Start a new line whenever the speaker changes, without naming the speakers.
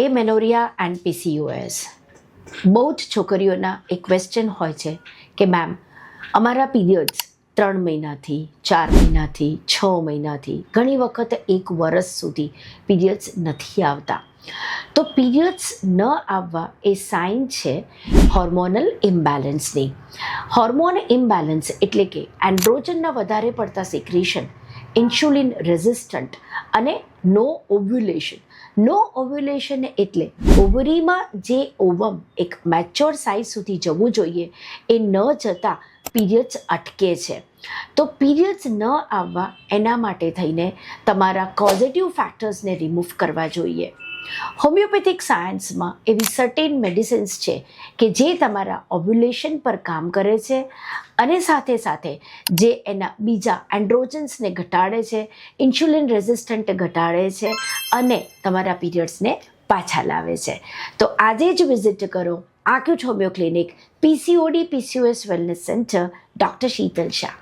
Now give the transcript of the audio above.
એમેનોરિયા and PCOS. બહુ જ છોકરીઓના એક ક્વેશ્ચન હોય છે કે મેમ, અમારા પીરિયડ્સ 3 મહિનાથી, 4 મહિનાથી, 6 મહિનાથી, ઘણી વખત 1 વર્ષ સુધી પીરિયડ્સ નથી આવતા. તો પીરિયડ્સ ન આવવા એ સાઇન છે હોર્મોનલ ઇમ્બેલેન્સની. હોર્મોન ઇમ્બેલેન્સ એટલે કે એન્ડ્રોજનના વધારે પડતા સિક્રેશન, ઇન્સ્યુલિન રેઝિસ્ટન્ટ અને નો ઓવ્યુલેશન. નો ઓવ્યુલેશન એટલે ઓવરીમાં જે ઓવમ એક મેચ્યોર સાઇઝ સુધી જવું જોઈએ એ ન જતાં પીરિયડ્સ અટકે છે. તો પીરિયડ્સ ન આવવા એના માટે થઈને તમારા કોઝેટિવ ફેક્ટર્સને રિમૂવ કરવા જોઈએ. હોમિયોપેથિક સાયન્સમાં એવી સર્ટેન મેડિસિન્સ છે કે જે તમારા ઓવ્યુલેશન પર કામ કરે છે અને સાથે સાથે જે એના બીજા એન્ડ્રોજન્સને ઘટાડે છે, ઇન્સ્યુલિન રેઝિસ્ટન્ટ ઘટાડે છે અને તમારા પીરિયડ્સને પાછા લાવે છે. તો આજે જ વિઝિટ કરો acute homeo clinic, PCOD PCOS wellness centre, doctor Sheetal Shah.